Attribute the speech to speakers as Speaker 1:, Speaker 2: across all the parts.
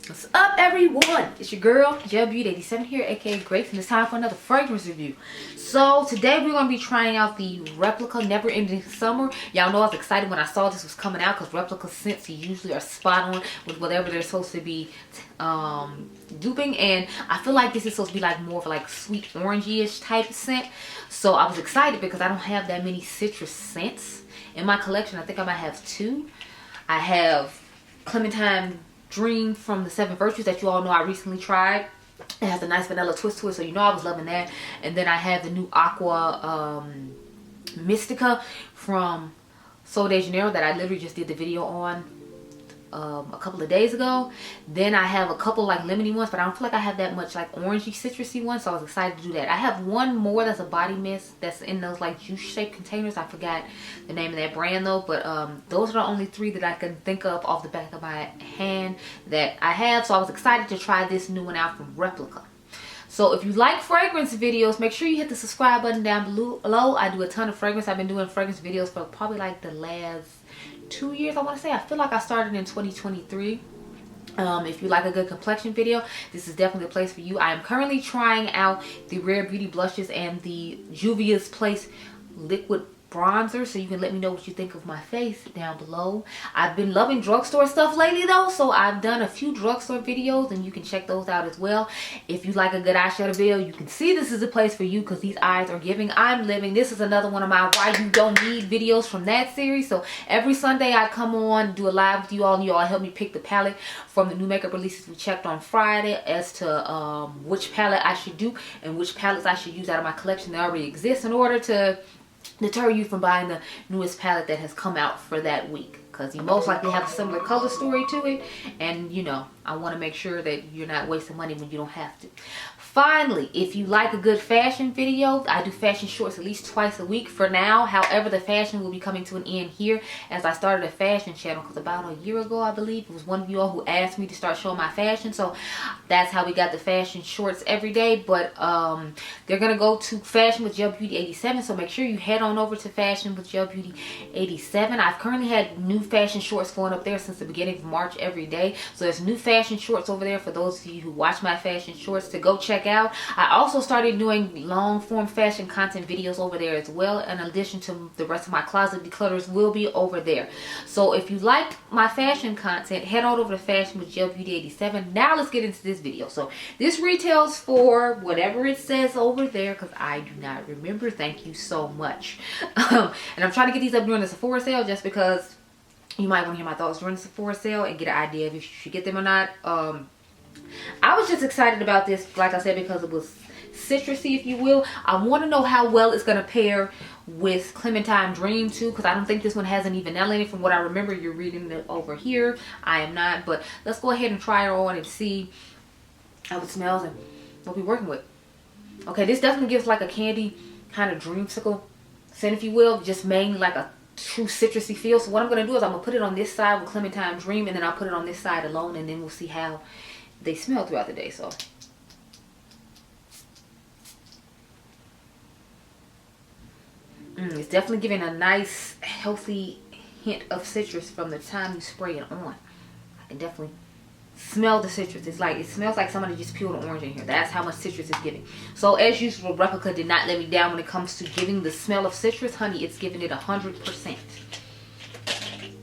Speaker 1: What's up, everyone? It's your girl Gelbeauty-87 here, aka Grace, and it's time for another fragrance review. So today we're going to be trying out the Replica Never Ending Summer. Y'all know I was excited when I saw this was coming out because Replica scents usually are spot on with whatever they're supposed to be duping, and I feel like this is supposed to be like more of like sweet orangey-ish type of scent. So I was excited because I don't have that many citrus scents in my collection. I think I might have two. I have Clementine Dream from the Seven Virtues that you all know I recently tried. It has a nice vanilla twist to it, so you know I was loving that. And then I have the new Aqua Mystica from Sol de Janeiro that I literally just did the video on a couple of days ago. Then I have a couple like lemony ones, but I don't feel like I have that much like orangey citrusy ones, so I was excited to do that. I have one more that's a body mist that's in those like juice shaped containers. I forgot the name of that brand though, but those are the only three that I can think of off the back of my hand that I have. So I was excited to try this new one out from Replica. So if you like fragrance videos, make sure you hit the subscribe button down below. I do a ton of fragrance. I've been doing fragrance videos for probably like the last 2 years, I want to say. I feel like I started in 2023. If you like a good complexion video, this is definitely the place for you. I am currently trying out the Rare Beauty blushes and the Juvia's Place liquid bronzer, so you can let me know what you think of my face down below. I've been loving drugstore stuff lately though, so I've done a few drugstore videos and you can check those out as well. If you like a good eyeshadow video, you can see this is a place for you because these eyes are giving. I'm living. This is another one of my Why You Don't Need videos from that series. So every Sunday I come on, do a live with you all, and you all help me pick the palette from the new makeup releases we checked on Friday as to which palette I should do and which palettes I should use out of my collection that already exists in order to deter you from buying the newest palette that has come out for that week, because you most likely have a similar color story to it, and you know I want to make sure that you're not wasting money when you don't have to. Finally, if you like a good fashion video, I do fashion shorts at least twice a week for now. However, the fashion will be coming to an end here as I started a fashion channel, because about a year ago, I believe, it was one of you all who asked me to start showing my fashion. So that's how we got the fashion shorts every day. But they're going to go to Fashion with Gelbeauty-87. So make sure you head on over to Fashion with Gelbeauty-87. I've currently had new fashion shorts going up there since the beginning of March every day. So there's new fashion shorts over there for those of you who watch my fashion shorts to go check out. I also started doing long form fashion content videos over there as well, in addition to the rest of my closet declutters will be over there. So if you like my fashion content, head on over to Fashion with Gelbeauty-87. Now let's get into this video. So this retails for whatever it says over there, because I do not remember. Thank you so much. And I'm trying to get these up during the Sephora sale just because you might want to hear my thoughts during the Sephora sale and get an idea if you should get them or not. I was just excited about this, like I said, because it was citrusy, if you will. I want to know how well it's going to pair with Clementine Dream too, because I don't think this one has any vanilla in it from what I remember. You're reading it over here. I am not, but let's go ahead and try her on and see how it smells and what we're working with. Okay, this definitely gives like a candy kind of dreamsicle scent, if you will, just mainly like a true citrusy feel. So what I'm going to do is I'm going to put it on this side with Clementine Dream, and then I'll put it on this side alone, and then we'll see how they smell throughout the day. So it's definitely giving a nice healthy hint of citrus from the time you spray it on. I can definitely smell the citrus. It's like, it smells like somebody just peeled an orange in here. That's how much citrus it's giving. So as usual, Replica did not let me down when it comes to giving the smell of citrus. Honey, it's giving it 100%.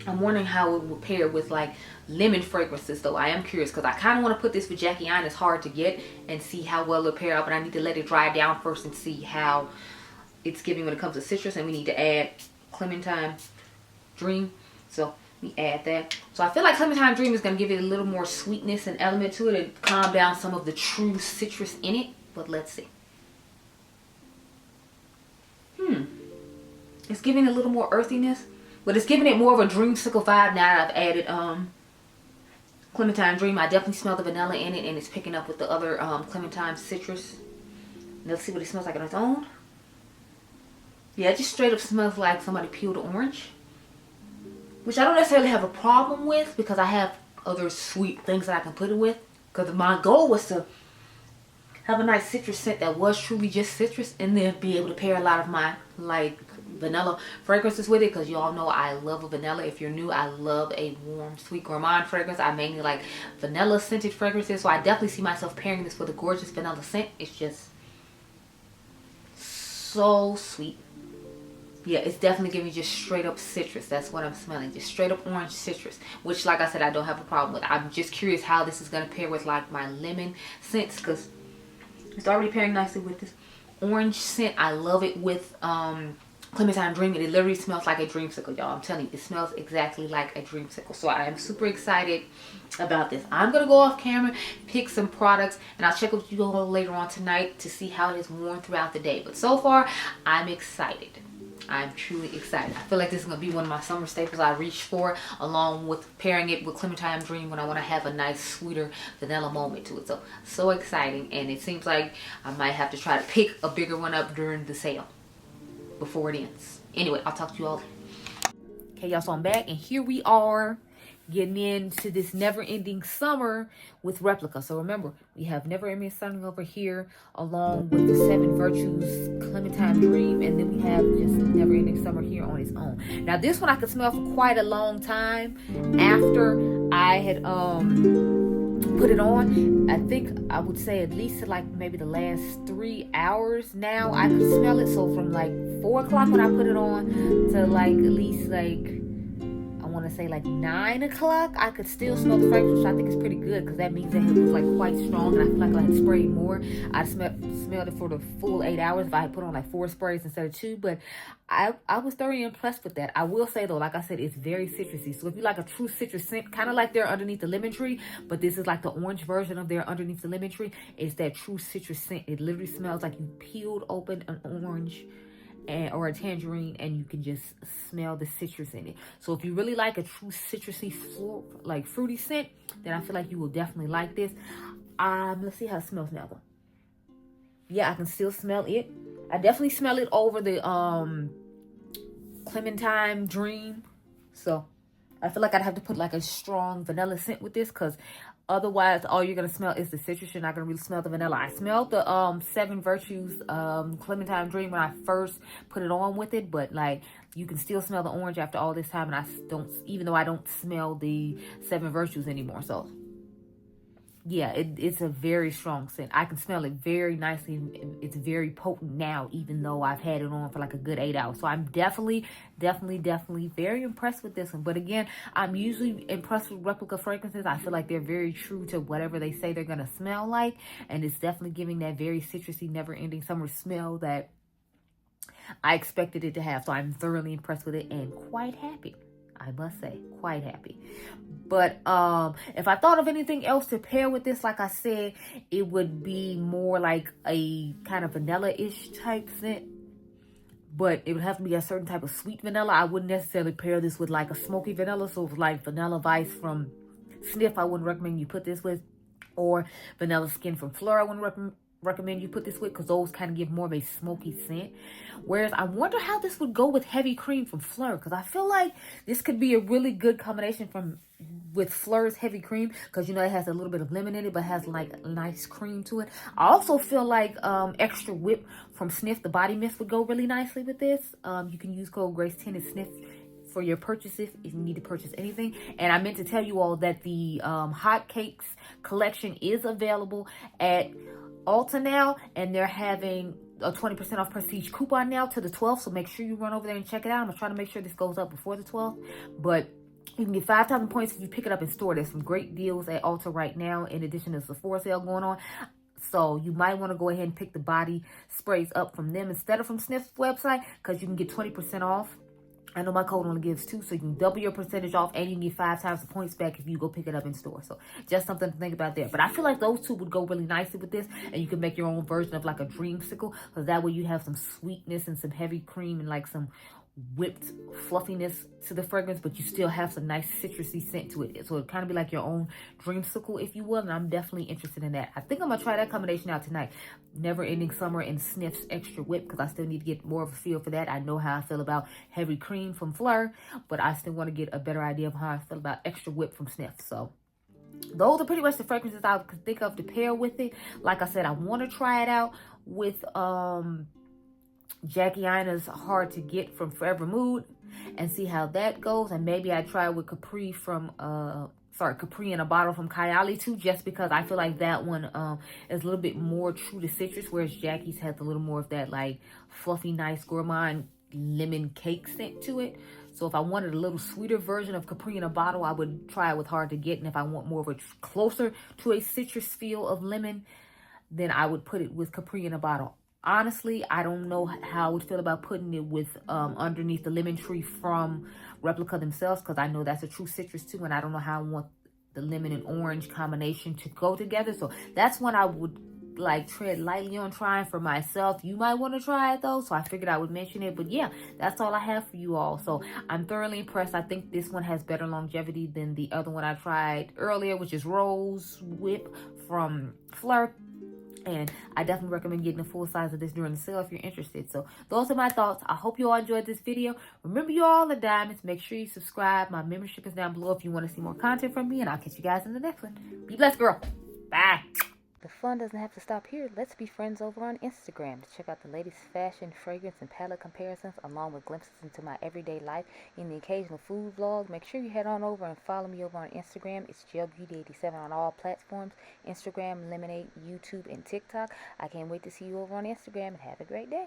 Speaker 1: I'm wondering how it will pair with like lemon fragrances though. I am curious because I kind of want to put this with Jackie Aina. It's hard to get, and see how well it'll pair out, but I need to let it dry down first and see how it's giving when it comes to citrus. And we need to add Clementine Dream, so we add that. So I feel like Clementine Dream is going to give it a little more sweetness and element to it and calm down some of the true citrus in it, but let's see. It's giving a little more earthiness, but it's giving it more of a dreamsicle vibe now that I've added Clementine Dream. I definitely smell the vanilla in it, and it's picking up with the other Clementine citrus. Let's see what it smells like on its own. Yeah, it just straight up smells like somebody peeled an orange, which I don't necessarily have a problem with because I have other sweet things that I can put it with. Because my goal was to have a nice citrus scent that was truly just citrus, and then be able to pair a lot of my like vanilla fragrances with it, because you all know I love a vanilla. If you're new, I love a warm, sweet gourmand fragrance. I mainly like vanilla scented fragrances, so I definitely see myself pairing this with a gorgeous vanilla scent. It's just so sweet. Yeah, it's definitely giving me just straight up citrus. That's what I'm smelling, just straight up orange citrus, which, like I said, I don't have a problem with. I'm just curious how this is going to pair with like my lemon scents, because it's already pairing nicely with this orange scent. I love it with Clementine Dream. It literally smells like a dreamsicle, y'all. I'm telling you, it smells exactly like a dreamsicle. So I am super excited about this. I'm gonna go off camera, pick some products, and I'll check with you all later on tonight to see how it is worn throughout the day. But so far, I'm excited. I'm truly excited. I feel like this is going to be one of my summer staples I reach for, along with pairing it with Clementine Dream when I want to have a nice, sweeter vanilla moment to it. So exciting. And it seems like I might have to try to pick a bigger one up during the sale before it ends. Anyway, I'll talk to you all later. Okay, y'all, so I'm back, and here we are getting into this never-ending summer with Replica. So remember, we have never-ending summer over here, along with the 7 Virtues Clementine Dream, and then we have just never-ending summer here on its own. Now this one I could smell for quite a long time after I had put it on. I think I would say at least like maybe the last 3 hours now I could smell it. So from like 4 o'clock when I put it on to like at least like, I want to say like 9 o'clock, I could still smell the fragrance, which I think is pretty good, because that means that it was like quite strong, and I feel like if I had sprayed more, I'd smelled it for the full 8 hours if I had put on like 4 sprays instead of 2. But I was thoroughly impressed with that. I will say though, like I said, it's very citrusy. So if you like a true citrus scent, kind of like their Underneath the Lemon Tree, but this is like the orange version of their Underneath the Lemon Tree, it's that true citrus scent. It literally smells like you peeled open an orange or a tangerine, and you can just smell the citrus in it. So if you really like a true citrusy, like fruity scent, then I feel like you will definitely like this. Let's see how it smells now though. Yeah, I can still smell it. I definitely smell it over the Clementine Dream. So I feel like I'd have to put like a strong vanilla scent with this, because otherwise all you're gonna smell is the citrus. You're not gonna really smell the vanilla. I smelled the 7 Virtues Clementine Dream when I first put it on with it, but like you can still smell the orange after all this time, and I don't, even though I don't smell the 7 Virtues anymore. So yeah, it's a very strong scent. I can smell it very nicely. It's very potent now, even though I've had it on for like a good 8 hours. So I'm definitely very impressed with this one. But again, I'm usually impressed with Replica fragrances. I feel like they're very true to whatever they say they're going to smell like. And it's definitely giving that very citrusy, never-ending summer smell that I expected it to have. So I'm thoroughly impressed with it and quite happy. I must say, quite happy. But if I thought of anything else to pair with this, like I said, it would be more like a kind of vanilla-ish type scent. But it would have to be a certain type of sweet vanilla. I wouldn't necessarily pair this with like a smoky vanilla. So it's like Vanilla Vice from Snif, I wouldn't recommend you put this with. Or Vanilla Skin from Phlur, I wouldn't recommend you put this with, because those kind of give more of a smoky scent. Whereas I wonder how this would go with Heavy Cream from Phlur, because I feel like this could be a really good combination with Phlur's Heavy Cream, because you know it has a little bit of lemon in it but has like nice cream to it. I also feel like Extra Whip from Snif, the body mist, would go really nicely with this. You can use code Grace10 at Snif for your purchases if you need to purchase anything. And I meant to tell you all that the Hot Cakes collection is available at Ulta now, and they're having a 20% off prestige coupon now to the 12th. So make sure you run over there and check it out. I'm gonna try to make sure this goes up before the 12th, but you can get 5,000 points if you pick it up in store. There's some great deals at Ulta right now, in addition to the Sephora sale going on. So you might want to go ahead and pick the body sprays up from them instead of from Snif's website, because you can get 20% off. I know my code only gives 2, so you can double your percentage off, and you can get 5 times the points back if you go pick it up in store. So just something to think about there. But I feel like those two would go really nicely with this, and you can make your own version of like a dreamsicle, because that way you have some sweetness and some heavy cream and like some whipped fluffiness to the fragrance, but you still have some nice citrusy scent to it. So it kind of be like your own dreamsicle, if you will, and I'm definitely interested in that. I think I'm gonna try that combination out tonight. Never Ending Summer and Snif's Extra Whip, because I still need to get more of a feel for that. I know how I feel about Heavy Cream from Phlur, but I still want to get a better idea of how I feel about Extra Whip from Snif. So those are pretty much the fragrances I could think of to pair with it. Like I said, I want to try it out with Jackie Ina's Hard to Get from Forever Mood and see how that goes. And maybe I try with Capri from Capri in a Bottle from Kylie too, just because I feel like that one is a little bit more true to citrus, whereas Jackie's has a little more of that like fluffy, nice gourmand lemon cake scent to it. So if I wanted a little sweeter version of Capri in a Bottle, I would try it with Hard to Get. And if I want more of a closer to a citrus feel of lemon, then I would put it with Capri in a Bottle. Honestly, I don't know how I would feel about putting it with underneath the lemon tree from Replica themselves, because I know that's a true citrus too, and I don't know how I want the lemon and orange combination to go together. So that's one I would like tread lightly on trying for myself. You might want to try it though, so I figured I would mention it. But yeah, that's all I have for you all. So I'm thoroughly impressed. I think this one has better longevity than the other one I tried earlier, which is Rose Whip from Phlur. And I definitely recommend getting the full size of this during the sale if you're interested. So those are my thoughts. I hope you all enjoyed this video. Remember, you all are diamonds. Make sure you subscribe. My membership is down below if you want to see more content from me. And I'll catch you guys in the next one. Be blessed, girl. Bye. The fun doesn't have to stop here. Let's be friends over on Instagram to check out the latest fashion, fragrance, and palette comparisons, along with glimpses into my everyday life and the occasional food vlog. Make sure you head on over and follow me over on Instagram. It's Gelbeauty87 on all platforms: Instagram, Lemonade, YouTube, and TikTok. I can't wait to see you over on Instagram, and have a great day.